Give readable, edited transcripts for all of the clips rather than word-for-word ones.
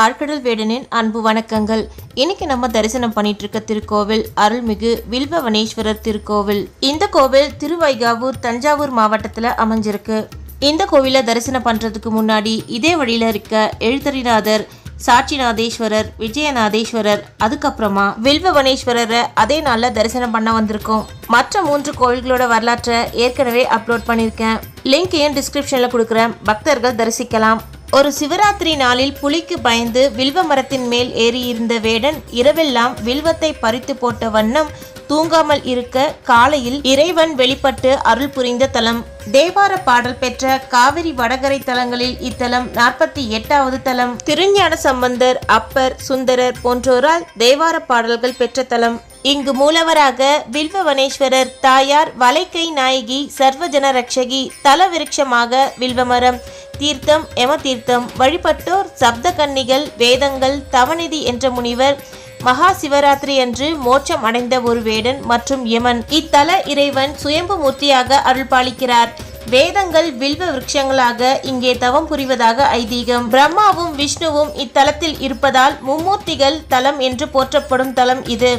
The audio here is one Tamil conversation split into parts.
ஆழ்கடல் வேடனின் அன்பு வணக்கங்கள். இன்னைக்கு நம்ம தரிசனம் பண்ணிட்டு இருக்க திருக்கோவில் அருள்மிகு வில்வவனேஸ்வரர் திருக்கோவில். இந்த கோவில் திருவைகாவூர் தஞ்சாவூர் மாவட்டத்துல அமைஞ்சிருக்கு. இந்த கோவில தரிசனம் பண்றதுக்கு முன்னாடி இதே வழியில இருக்க எழுத்தரிநாதர், சாட்சிநாதேஸ்வரர், விஜயநாதேஸ்வரர், அதுக்கப்புறமா வில்வவனேஸ்வரரை அதே நாள்ல தரிசனம் பண்ண வந்திருக்கோம். மற்ற 3 கோவில்களோட வரலாற்றை ஏற்கனவே அப்லோட் பண்ணியிருக்கேன். லிங்கையும் டிஸ்கிரிப்ஷன்ல கொடுக்குறேன், பக்தர்கள் தரிசிக்கலாம். ஒரு சிவராத்திரி நாளில் புலிக்கு பயந்து வில்வ மரத்தின் மேல் ஏறி இருந்த வேடன் இரவெல்லாம் வில்வத்தை பறித்து போட்ட வண்ணம் தூங்காமல் இருக்க காலையில் இறைவன் வெளிப்பட்டு அருள் புரிந்த தலம். தேவார பாடல் பெற்ற காவிரி வடகரை தலங்களில் இத்தலம் 48வது தலம். திருஞான சம்பந்தர், அப்பர், சுந்தரர் போன்றோரால் தேவார பாடல்கள் பெற்ற தலம். இங்கு மூலவராக வில்வவனேஸ்வரர், தாயார் வலைக்கை நாயகி, சர்வஜன ரக்ஷகி, தல விருட்சமாக வில்வமரம், தீர்த்தம் யம தீர்த்தம், வழிபட்டோர் சப்த கன்னிகள், வேதங்கள், தவநிதி என்ற முனிவர், மகா சிவராத்திரி அன்று மோட்சம் அடைந்த ஒரு வேடன் மற்றும் யமன். இத்தல இறைவன் சுயம்பு மூர்த்தியாக அருள்பாலிக்கிறார். வேதங்கள் வில்வ விருட்சங்களாக இங்கே தவம் புரிவதாக ஐதீகம். பிரம்மாவும் விஷ்ணுவும் இத்தலத்தில் இருப்பதால் மும்மூர்த்திகள் தலம் என்று போற்றப்படும் தலம் இது.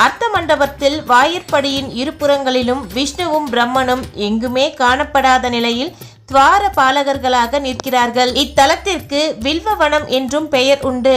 அர்த்த மண்டபத்தில் வாயிற்படியின் இருபுறங்களிலும் விஷ்ணுவும் பிரம்மனும் எங்குமே காணப்படாத நிலையில் துவார பாலகர்களாக நிற்கிறார்கள். இத்தலத்திற்கு வில்வவனம் என்றும் பெயர் உண்டு.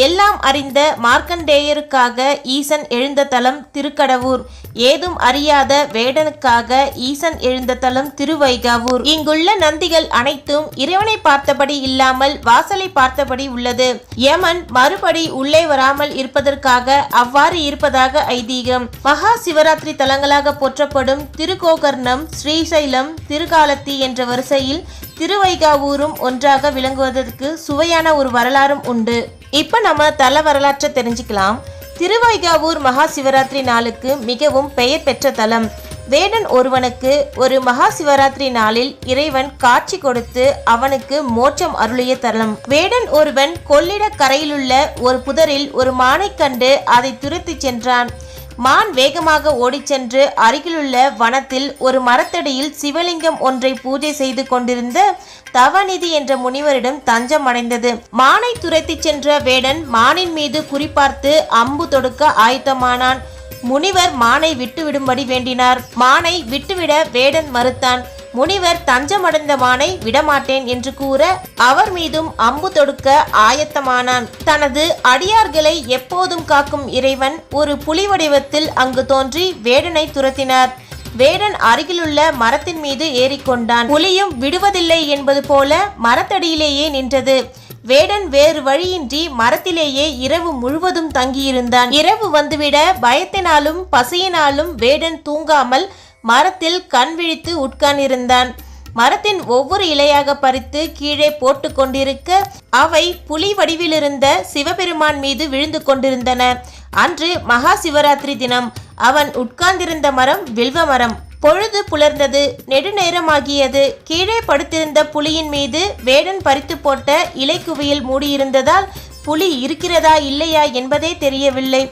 எல்லாம் அறிந்த மார்க்கண்டேயருக்காக ஈசன் எழுந்த தலம் திருக்கடவூர். ஏதும் அறியாத வேடனுக்காக ஈசன் எழுந்த தலம் திருவைகாவூர். இங்குள்ள நந்திகள் அனைத்தும் இறைவனை பார்த்தபடி இல்லாமல் வாசலை பார்த்தபடி உள்ளது. யமன் மறுபடி உள்ளே வராமல் இருப்பதற்காக அவ்வாறு இருப்பதாக ஐதீகம். மகா சிவராத்திரி தலங்களாக போற்றப்படும் திருக்கோகர்ணம், ஸ்ரீசைலம், திருகாலத்தி என்ற வரிசையில் திருவைகாவூரும் ஒன்றாக விளங்குவதற்கு சுவையான ஒரு வரலாறும் உண்டு. இப்ப நம்ம தல வரலாற்றை தெரிஞ்சுக்கலாம். திருவைகாவூர் மகா சிவராத்திரி நாளுக்கு மிகவும் பெயர் பெற்ற தலம். வேடன் ஒருவனுக்கு ஒரு மகா சிவராத்திரி நாளில் இறைவன் காட்சி கொடுத்து அவனுக்கு மோட்சம் அருளிய தலம். வேடன் ஒருவன் கொள்ளிட கரையிலுள்ள ஒரு புதரில் ஒரு மானை கண்டு அதை துரத்தி சென்றான். மான் வேகமாக ஓடிச் சென்று அருகிலுள்ள வனத்தில் ஒரு மரத்தடியில் சிவலிங்கம் ஒன்றை பூஜை செய்து கொண்டிருந்த தவநிதி என்ற முனிவரிடம் தஞ்சம் அடைந்தது. மானை துரத்தி சென்ற வேடன் மானின் மீது குறிப்பார்த்து அம்பு தொடுக்க ஆயத்தமானான். முனிவர் மானை விட்டுவிடும்படி வேண்டினார். மானை விட்டுவிட வேடன் மறுத்தான். முனிவர் தஞ்சமடைந்த மானை விடமாட்டேன் என்று கூற அவர் மீதும் அம்பு தொடுக்க ஆயத்தமானான். தனது அடியார்களை எப்போதும் காக்கும் இறைவன் ஒரு புலி வடிவத்தில் அங்கு தோன்றி வேடனை துரத்தினார். வேடன் அருகிலுள்ள மரத்தின் மீது ஏறிக்கொண்டான். புலியும் விடுவதில்லை என்பது போல மரத்தடியிலேயே நின்றது. வேடன் வேறு வழியின்றி மரத்திலேயே இரவு முழுவதும் தங்கியிருந்தான். இரவு வந்துவிட பயத்தினாலும் பசியினாலும் வேடன் தூங்காமல் மரத்தில் கண் விழித்து உட்கார்ந்திருந்தான். மரத்தின் ஒவ்வொரு இலையாக பறித்து கீழே போட்டு கொண்டிருக்க அவை புலி வடிவிலிருந்த சிவபெருமான் மீது விழுந்து கொண்டிருந்தன. அன்று மகா சிவராத்திரி தினம். அவன் உட்கார்ந்திருந்த மரம் வில்வ மரம். பொழுது புலர்ந்தது. நெடுநேரமாகியது. கீழே படுத்திருந்த புலியின் மீது வேடன் பறித்து போட்ட இலைக்குவியல் மூடியிருந்ததால் புலி இருக்கிறதா இல்லையா என்பதே தெரியவில்லை.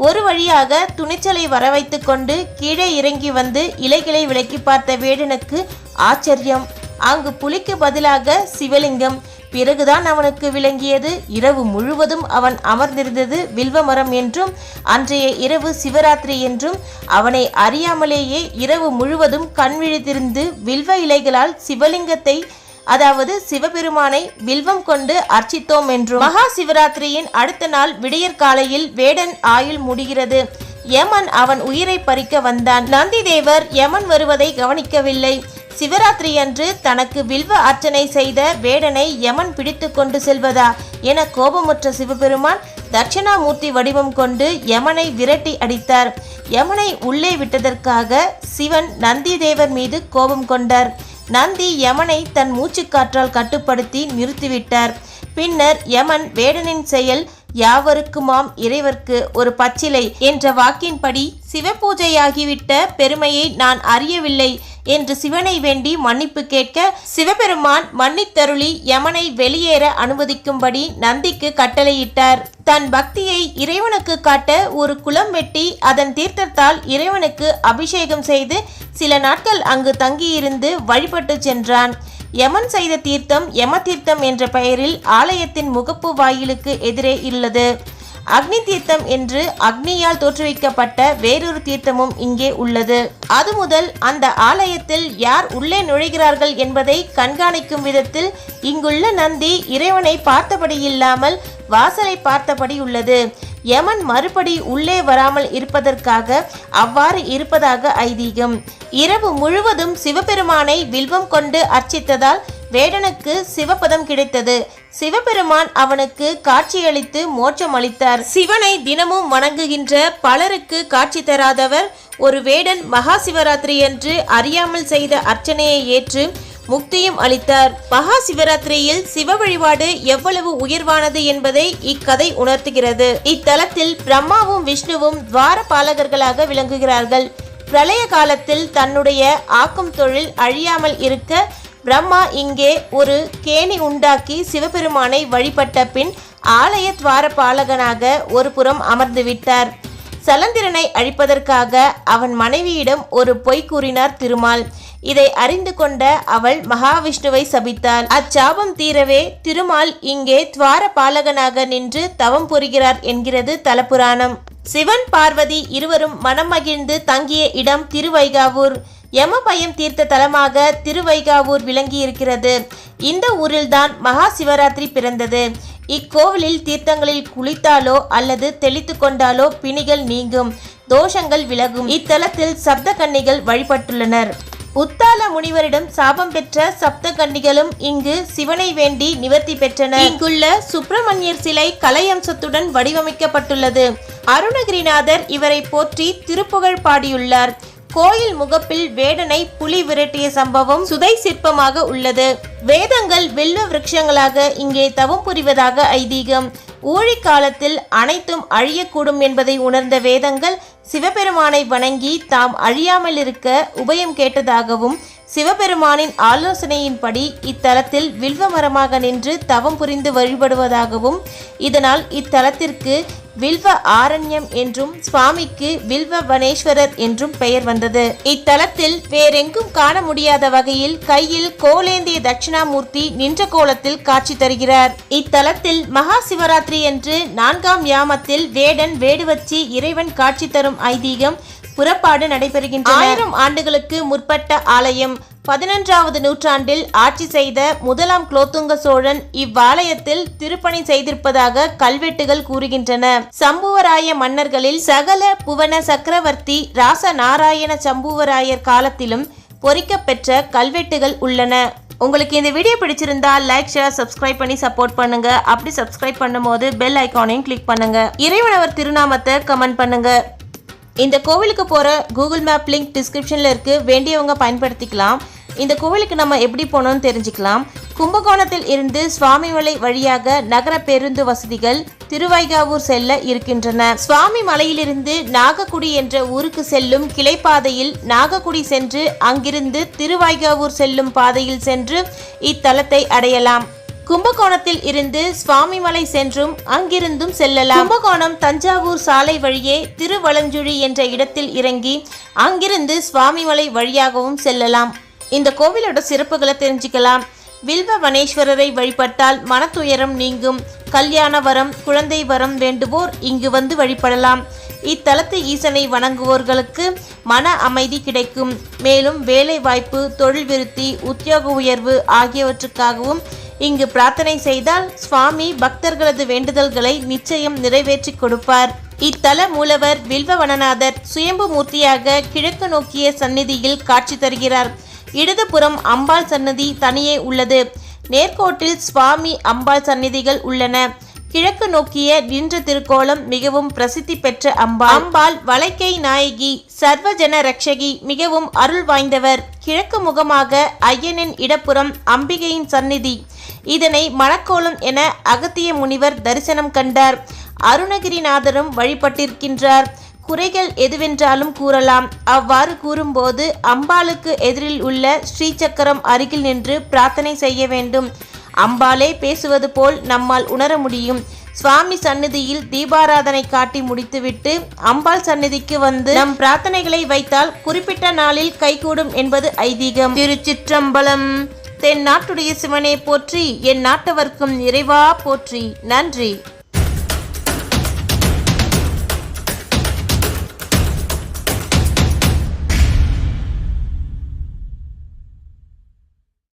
ஒரு வழியாக துணிச்சலை வரவைத்து கொண்டு கீழே இறங்கி வந்து இலைகளை விலக்கி பார்த்த வேடனுக்கு ஆச்சரியம். அங்கு புலிக்கு பதிலாக சிவலிங்கம். பிறகுதான் அவனுக்கு விளங்கியது இரவு முழுவதும் அவன் அமர்ந்திருந்தது வில்வமரம் என்றும் அன்றைய இரவு சிவராத்திரி என்றும். அவனை அறியாமலேயே இரவு முழுவதும் கண் விழித்திருந்து வில்வ இலைகளால் சிவலிங்கத்தை, அதாவது சிவபெருமானை வில்வம் கொண்டு அர்ச்சித்தோம் என்றும். மகா சிவராத்திரியின் அடுத்த நாள் விடியற் காலையில் வேடன் ஆயுள் முடிகிறது. யமன் அவன் உயிரை பறிக்க வந்தான். நந்தி தேவர் யமன் வருவதை கவனிக்கவில்லை. சிவராத்திரி அன்று தனக்கு வில்வ அர்ச்சனை செய்த வேடனை யமன் பிடித்து கொண்டு செல்வதா என கோபமுற்ற சிவபெருமான் தட்சிணாமூர்த்தி வடிவம் கொண்டு யமனை விரட்டி அடித்தார். யமனை உள்ளே விட்டதற்காக சிவன் நந்தி தேவர் மீது கோபம் கொண்டார். நந்தி யமனை தன் மூச்சுக்காற்றால் கட்டுப்படுத்தி நிறுத்திவிட்டார். பின்னர் யமன் வேடனின் செயல் யாவருக்குமாம் இறைவர்க்கு ஒரு பச்சிலை என்ற வாக்கின்படி சிவபூஜையாகிவிட்ட பெருமையை நான் அறியவில்லை என்று சிவனை வேண்டி மன்னிப்பு கேட்க சிவபெருமான் மன்னித்தருளி யமனை வெளியேற அனுமதிக்கும்படி நந்திக்கு கட்டளையிட்டார். தன் பக்தியை இறைவனுக்கு காட்ட ஒரு குளம் வெட்டி அதன் தீர்த்தத்தால் இறைவனுக்கு அபிஷேகம் செய்து சில நாட்கள் அங்கு தங்கியிருந்து வழிபட்டு சென்றான். யமன் செய்த தீர்த்தம் யம தீர்த்தம் என்ற பெயரில் ஆலயத்தின் முகப்பு வாயிலுக்கு எதிரே உள்ளது. அக்னி தீர்த்தம் என்று அக்னியால் தோற்றுவிக்கப்பட்ட வேறொரு தீர்த்தமும் இங்கே உள்ளது. அது முதல் அந்த ஆலயத்தில் யார் உள்ளே நுழைகிறார்கள் என்பதை கண்காணிக்கும் விதத்தில் இங்குள்ள நந்தி இறைவனை பார்த்தபடி இல்லாமல் வாசலை பார்த்தபடி உள்ளது. யமன் மறுபடி உள்ளே வராமல் இருப்பதற்காக அவ்வாறு இருப்பதாக ஐதீகம். இரவு முழுவதும் சிவபெருமானை வில்வம் கொண்டு அர்ச்சித்ததால் வேடனுக்கு சிவபதம் கிடைத்தது. சிவபெருமான் அவனுக்கு காட்சியளித்து மோட்சம் அளித்தார். சிவனை தினமும் வணங்குகின்ற பலருக்கு காட்சி தராதவர் ஒரு வேடன் மகா சிவராத்திரி என்று அறியாமல் செய்த அர்ச்சனையை ஏற்று முக்தியும் அளித்தார். மகா சிவராத்திரியில் சிவ வழிபாடு எவ்வளவு உயர்வானது என்பதை இக்கதை உணர்த்துகிறது. இத்தலத்தில் பிரம்மாவும் விஷ்ணுவும் துவார பாலகர்களாக விளங்குகிறார்கள். பிரளய காலத்தில் தன்னுடைய ஆக்கும் தொழில் அழியாமல் இருக்க பிரம்மா இங்கே ஒரு கேணி உண்டாக்கி சிவபெருமானை வழிபட்ட பின் ஆலய துவார பாலகனாக ஒரு புறம் அமர்ந்து விட்டார். சலந்திரனை அழிப்பதற்காக அவன் மனைவியிடம் ஒரு பொய் கூறினார் திருமால். இதை அறிந்து கொண்ட அவள் மகாவிஷ்ணுவை சபித்தாள். அச்சாபம் தீரவே திருமால் இங்கே துவார பாலகனாக நின்று தவம் புரிகிறார் என்கிறது தலபுராணம். சிவன் பார்வதி இருவரும் மனம் மகிழ்ந்து தங்கிய இடம் திருவைகாவூர். யம பயம் தீர்த்த தலமாக திருவைகாவூர் விளங்கியிருக்கிறது. இந்த ஊரில்தான் மகா சிவராத்திரி பிறந்தது. இக்கோவிலில் தீர்த்தங்களில் குளித்தாலோ அல்லது தெளித்து கொண்டாலோ பிணிகள் நீங்கும், தோஷங்கள் விலகும். இத்தலத்தில் சப்த கன்னிகள் வழிபட்டுள்ளனர். உத்தால முனிவரிடம் சாபம் பெற்ற சப்த கன்னிகளும் இங்கு சிவனை வேண்டி நிவர்த்தி பெற்றனர். இங்குள்ள சுப்பிரமணியர் சிலை கலை அம்சத்துடன் வடிவமைக்கப்பட்டுள்ளது. அருணகிரிநாதர் இவரை போற்றி திருப்புகழ் பாடியுள்ளார். கோயில் முகப்பில் வேடனை புலி விரட்டிய சம்பவம் சுதை சிற்பமாக உள்ளது. வேதங்கள் வில்வ விருட்சங்களாக இங்கே தவம் புரிவதாக ஐதீகம். ஊழிக்காலத்தில் அனைத்தும் அழியக்கூடும் என்பதை உணர்ந்த வேதங்கள் சிவபெருமானை வணங்கி தாம் அழியாமல் இருக்க உபயம் கேட்டதாகவும் சிவபெருமானின் ஆலோசனையின்படி இத்தலத்தில் வில்வ மரமாக நின்று தவம் புரிந்து வழிபடுவதாகவும் இதனால் இத்தலத்திற்கு வில்வ ஆரண்யம் என்றும் சுவாமிக்கு வில்வ வனேஸ்வரர் என்றும் பெயர் வந்தது. இத்தலத்தில் வேறெங்கும் காண முடியாத வகையில் கையில் கோலேந்திய தட்சிணாமூர்த்தி நின்ற கோலத்தில் காட்சி தருகிறார். இத்தலத்தில் மகா சிவராத்திரி என்று 4ஆம் யாமத்தில் வேடன் வேடுவச்சி இறைவன் காட்சி தரும் ஐதீகம் புறப்பாடு நடைபெறுகின்றன. 1000 ஆண்டுகளுக்கு முற்பட்ட ஆலயம். 11வது நூற்றாண்டில் ஆட்சி செய்த முதலாம் குலோத்துங்க சோழன் இவ்வாலயத்தில் திருப்பணி செய்திருப்பதாக கல்வெட்டுகள் கூறுகின்றன. சம்புவராய மன்னர்களில் சகல புவன சக்கரவர்த்தி ராச நாராயண சம்புவராயர் காலத்திலும் பொறிக்கப்பெற்ற கல்வெட்டுகள் உள்ளன. உங்களுக்கு இந்த வீடியோ பிடிச்சிருந்தா லைக், ஷேர், சப்ஸ்கிரைப் பண்ணி சப்போர்ட் பண்ணுங்க. அப்படி சப்ஸ்கிரைப் பண்ணும்போது பெல் ஐகானையும் கிளிக் பண்ணுங்க. இறைவனவர் திருநாமத்தை கமெண்ட் பண்ணுங்க. இந்த கோவிலுக்கு போகிற கூகுள் மேப் லிங்க் டிஸ்கிரிப்ஷனில் இருக்குது, வேண்டியவங்க பயன்படுத்திக்கலாம். இந்த கோவிலுக்கு நம்ம எப்படி போகணும்னு தெரிஞ்சுக்கலாம். கும்பகோணத்தில் இருந்து சுவாமிமலை வழியாக நகர பேருந்து வசதிகள் திருவைகாவூர் செல்ல இருக்கின்றன. சுவாமி மலையிலிருந்து நாகக்குடி என்ற ஊருக்கு செல்லும் கிளைப்பாதையில் நாகக்குடி சென்று அங்கிருந்து திருவைகாவூர் செல்லும் பாதையில் சென்று இத்தலத்தை அடையலாம். கும்பகோணத்தில் இருந்து சுவாமிமலை சென்றும் அங்கிருந்தும் செல்லலாம். கும்பகோணம் தஞ்சாவூர் சாலை வழியே திருவலஞ்சுழி என்ற இடத்தில் இறங்கி அங்கிருந்து சுவாமிமலை வழியாகவும் செல்லலாம். இந்த கோவிலோட சிறப்புகளை தெரிஞ்சுக்கலாம். வில்வ வனேஸ்வரரை வழிபட்டால் மனத்துயரம் நீங்கும். கல்யாண வரம், குழந்தை வரம் வேண்டுவோர் இங்கு வந்து வழிபடலாம். இத்தலத்து ஈசனை வணங்குவோர்களுக்கு மன அமைதி கிடைக்கும். மேலும் வேலை வாய்ப்பு, தொழில் விருத்தி, உத்தியோக உயர்வு ஆகியவற்றுக்காகவும் இங்கு பிரார்த்தனை செய்தால் சுவாமி பக்தர்களது வேண்டுதல்களை நிச்சயம் நிறைவேற்றி கொடுப்பார். இத்தல மூலவர் வில்வவனநாதர் சுயம்பு மூர்த்தியாக கிழக்கு நோக்கிய சந்நிதியில் காட்சி தருகிறார். இடதுபுறம் அம்பாள் சன்னதி தனியே உள்ளது. நேர்கோட்டில் சுவாமி அம்பாள் சந்நிதிகள் உள்ளன. கிழக்கு நோக்கிய நின்ற திருக்கோலம் மிகவும் பிரசித்தி பெற்ற அம்பாள் வளைக்கை நாயகி, சர்வஜன ரக்ஷகி, மிகவும் அருள் வாய்ந்தவர். கிழக்கு முகமாக ஐயனின் இடப்புறம் அம்பிகையின் சந்நிதி. இதனை மணக்கோலம் என அகத்திய முனிவர் தரிசனம் கண்டார். அருணகிரிநாதரும் வழிபட்டிருக்கின்றார். குறைகள் எதுவென்றாலும் கூறலாம். அவ்வாறு கூறும்போது அம்பாளுக்கு எதிரில் உள்ள ஸ்ரீசக்கரம் அருகில் நின்று பிரார்த்தனை செய்ய வேண்டும். அம்பாளே பேசுவது போல் நம்மால் உணர முடியும். சுவாமி சந்நிதியில் தீபாராதனை காட்டி முடித்துவிட்டு அம்பாள் சந்நிதிக்கு வந்து நம் பிரார்த்தனைகளை வைத்தால் குறிப்பிட்ட நாளில் கைகூடும் என்பது ஐதீகம். திருச்சிற்றம்பலம். தென் நாட்டுடைய சிவனே போற்றி, என் நாட்டவர்க்கும் இறைவா போற்றி. நன்றி.